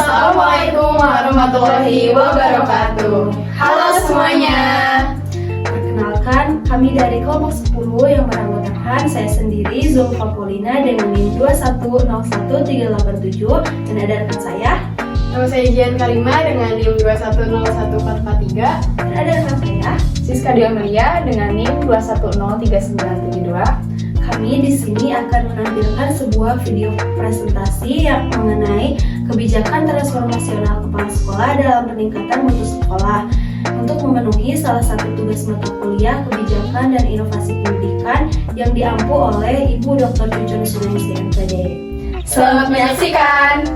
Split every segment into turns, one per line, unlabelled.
Assalamualaikum warahmatullahi wabarakatuh. Halo semuanya.
Perkenalkan, kami dari kelompok 10 yang beranggotakan saya sendiri, Zulfa Paulina dengan NIM 2101387 dan ada rekan saya.
Nama saya Jian Karima dengan NIM 2101443
Dan ada rekan saya.
Siska Diomelia dengan NIM 2103972.
Kami di sini akan menampilkan sebuah video presentasi yang mengenai kebijakan transformasional kepala sekolah dalam peningkatan mutu sekolah untuk memenuhi salah satu tugas mata kuliah kebijakan dan inovasi pendidikan yang diampu oleh Ibu Dr. Cucun Sunaisi MPD.
Selamat menyaksikan.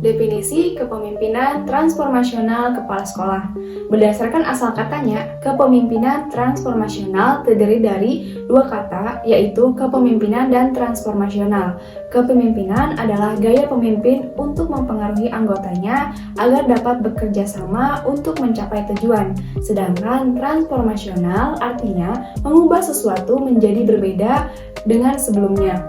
Definisi kepemimpinan transformasional kepala sekolah. Berdasarkan asal katanya, kepemimpinan transformasional terdiri dari dua kata, yaitu kepemimpinan dan transformasional. Kepemimpinan adalah gaya pemimpin untuk mempengaruhi anggotanya agar dapat bekerja sama untuk mencapai tujuan. Sedangkan transformasional artinya mengubah sesuatu menjadi berbeda dengan sebelumnya.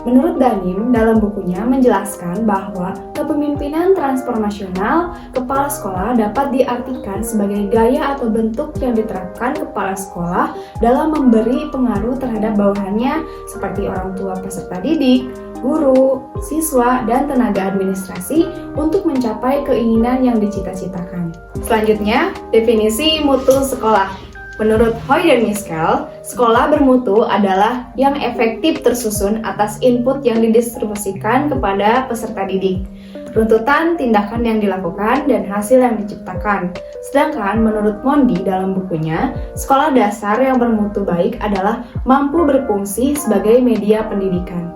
Menurut Danim, dalam bukunya menjelaskan bahwa kepemimpinan transformasional kepala sekolah dapat diartikan sebagai gaya atau bentuk yang diterapkan kepala sekolah dalam memberi pengaruh terhadap bawahannya seperti orang tua peserta didik, guru, siswa, dan tenaga administrasi untuk mencapai keinginan yang dicita-citakan. Selanjutnya, definisi mutu sekolah. Menurut Hoy dan Miskel, sekolah bermutu adalah yang efektif tersusun atas input yang didistribusikan kepada peserta didik, runtutan tindakan yang dilakukan, dan hasil yang diciptakan. Sedangkan menurut Mondi dalam bukunya, sekolah dasar yang bermutu baik adalah mampu berfungsi sebagai media pendidikan.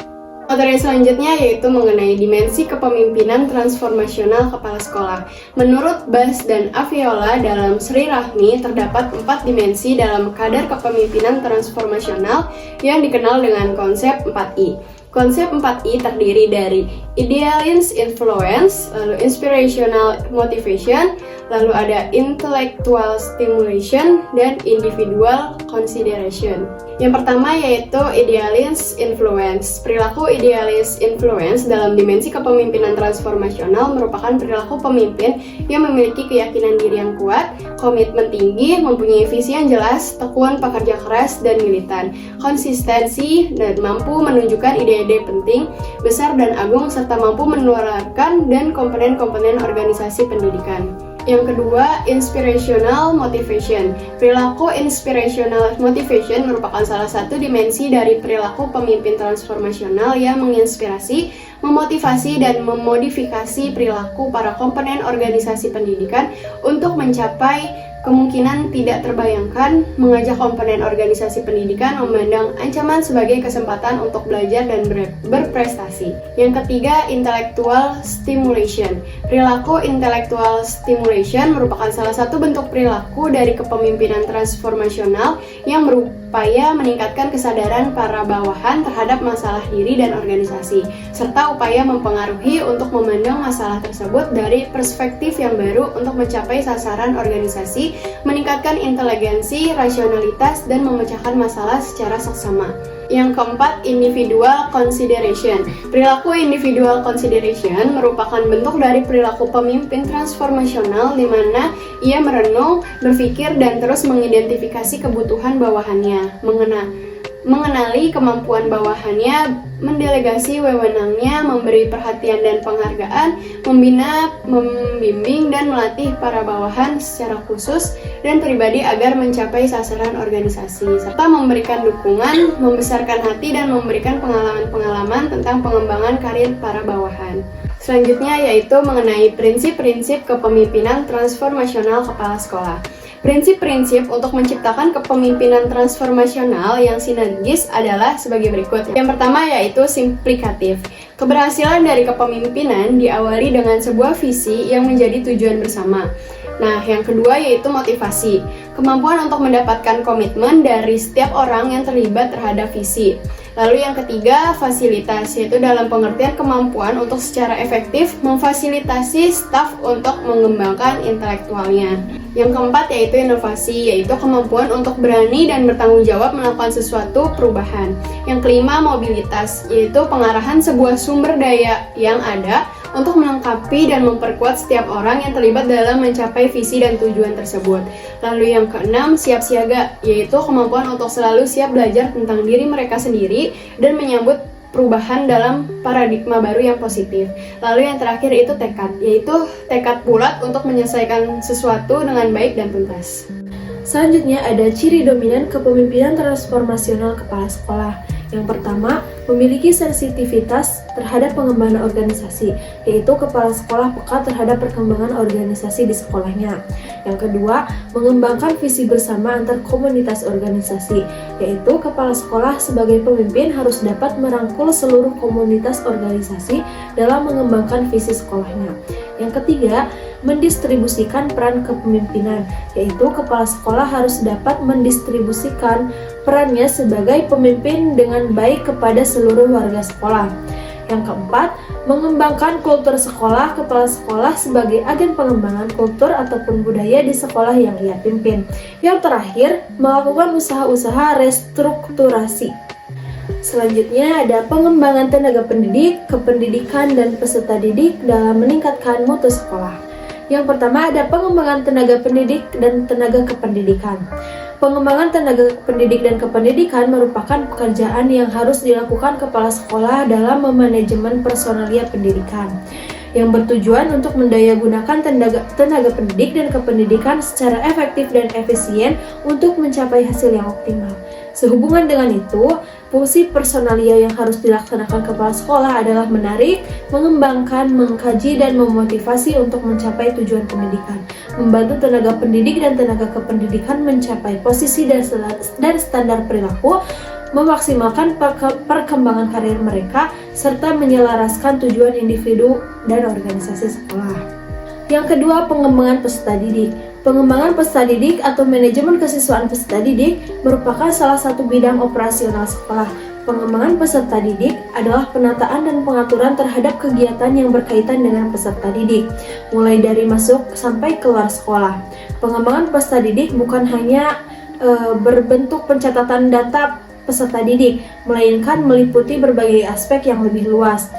Materi selanjutnya yaitu mengenai dimensi kepemimpinan transformasional kepala sekolah. Menurut Bas dan Aviola dalam Sri Rahmi terdapat 4 dimensi dalam kadar kepemimpinan transformasional yang dikenal dengan konsep 4I. Konsep 4I terdiri dari Idealist Influence, lalu Inspirational Motivation, lalu ada Intellectual Stimulation, dan Individual Consideration. Yang pertama yaitu Idealist Influence. Perilaku Idealist Influence dalam dimensi kepemimpinan transformasional merupakan perilaku pemimpin yang memiliki keyakinan diri yang kuat, komitmen tinggi, mempunyai visi yang jelas, tekun, pekerja keras, dan militan, konsistensi, dan mampu menunjukkan ide-ide penting, besar dan agung, serta mampu menularkan dan komponen-komponen organisasi pendidikan. Yang kedua, Inspirational Motivation. Perilaku Inspirational Motivation merupakan salah satu dimensi dari perilaku pemimpin transformasional yang menginspirasi, memotivasi, dan memodifikasi perilaku para komponen organisasi pendidikan untuk mencapai kemungkinan tidak terbayangkan, mengajak komponen organisasi pendidikan memandang ancaman sebagai kesempatan untuk belajar dan berprestasi. Yang ketiga, Intellectual Stimulation. Perilaku Intellectual Stimulation merupakan salah satu bentuk perilaku dari kepemimpinan transformasional yang berupaya meningkatkan kesadaran para bawahan terhadap masalah diri dan organisasi, serta upaya mempengaruhi untuk memandang masalah tersebut dari perspektif yang baru untuk mencapai sasaran organisasi, meningkatkan inteligensi, rasionalitas, dan memecahkan masalah secara seksama. Yang keempat, Individual Consideration. Perilaku Individual Consideration merupakan bentuk dari perilaku pemimpin transformasional di mana ia merenung, berpikir, dan terus mengidentifikasi kebutuhan bawahannya, mengenali kemampuan bawahannya, mendelegasi wewenangnya, memberi perhatian dan penghargaan, membina, membimbing, dan melatih para bawahan secara khusus dan pribadi agar mencapai sasaran organisasi, serta memberikan dukungan, membesarkan hati, dan memberikan pengalaman-pengalaman tentang pengembangan karir para bawahan. Selanjutnya yaitu mengenai prinsip-prinsip kepemimpinan transformasional kepala sekolah. Prinsip-prinsip untuk menciptakan kepemimpinan transformasional yang sinergis adalah sebagai berikut. Yang pertama yaitu simplikatif. Keberhasilan dari kepemimpinan diawali dengan sebuah visi yang menjadi tujuan bersama. Nah, yang kedua yaitu motivasi. Kemampuan untuk mendapatkan komitmen dari setiap orang yang terlibat terhadap visi. Lalu yang ketiga, fasilitas, yaitu dalam pengertian kemampuan untuk secara efektif memfasilitasi staf untuk mengembangkan intelektualnya. Yang keempat yaitu inovasi, yaitu kemampuan untuk berani dan bertanggung jawab melakukan sesuatu perubahan. Yang kelima, mobilitas, yaitu pengarahan sebuah sumber daya yang ada untuk melengkapi dan memperkuat setiap orang yang terlibat dalam mencapai visi dan tujuan tersebut. Lalu yang keenam, siap siaga, yaitu kemampuan untuk selalu siap belajar tentang diri mereka sendiri dan menyambut perubahan dalam paradigma baru yang positif. Lalu yang terakhir itu tekad, yaitu tekad bulat untuk menyelesaikan sesuatu dengan baik dan tuntas.
Selanjutnya ada ciri dominan kepemimpinan transformasional kepala sekolah. Yang pertama, memiliki sensitivitas terhadap pengembangan organisasi, yaitu kepala sekolah peka terhadap perkembangan organisasi di sekolahnya. Yang kedua, mengembangkan visi bersama antar komunitas organisasi, yaitu kepala sekolah sebagai pemimpin harus dapat merangkul seluruh komunitas organisasi dalam mengembangkan visi sekolahnya. Yang ketiga, mendistribusikan peran kepemimpinan, yaitu kepala sekolah harus dapat mendistribusikan perannya sebagai pemimpin dengan baik kepada seluruh warga sekolah. Yang keempat, mengembangkan kultur sekolah, kepala sekolah sebagai agen pengembangan kultur ataupun budaya di sekolah yang ia pimpin. Yang terakhir, melakukan usaha-usaha restrukturasi. Selanjutnya ada pengembangan tenaga pendidik, kependidikan, dan peserta didik dalam meningkatkan mutu sekolah. Yang pertama ada pengembangan tenaga pendidik dan tenaga kependidikan. Pengembangan tenaga pendidik dan kependidikan merupakan pekerjaan yang harus dilakukan kepala sekolah dalam memanajemen personalia pendidikan, yang bertujuan untuk mendayagunakan tenaga pendidik dan kependidikan secara efektif dan efisien untuk mencapai hasil yang optimal. Sehubungan dengan itu, fungsi personalia yang harus dilaksanakan kepala sekolah adalah menarik, mengembangkan, mengkaji, dan memotivasi untuk mencapai tujuan pendidikan, membantu tenaga pendidik dan tenaga kependidikan mencapai posisi dan standar perilaku, memaksimalkan perkembangan karir mereka, serta menyelaraskan tujuan individu dan organisasi sekolah. Yang kedua, pengembangan peserta didik. Pengembangan peserta didik atau manajemen kesiswaan peserta didik merupakan salah satu bidang operasional sekolah. Pengembangan peserta didik adalah penataan dan pengaturan terhadap kegiatan yang berkaitan dengan peserta didik, mulai dari masuk sampai keluar sekolah. Pengembangan peserta didik bukan hanya berbentuk pencatatan data peserta didik, melainkan meliputi berbagai aspek yang lebih luas.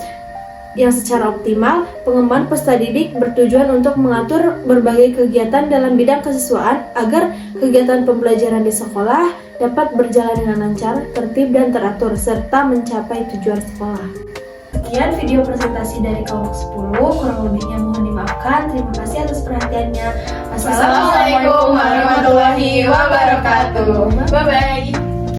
Yang secara optimal, pengembangan peserta didik bertujuan untuk mengatur berbagai kegiatan dalam bidang kesiswaan agar kegiatan pembelajaran di sekolah dapat berjalan dengan lancar, tertib, dan teratur, serta mencapai tujuan sekolah. Sekian video presentasi dari kelompok 10, kurang lebihnya mohon dimaafkan. Terima kasih atas perhatiannya.
Assalamualaikum warahmatullahi wabarakatuh. Bye-bye.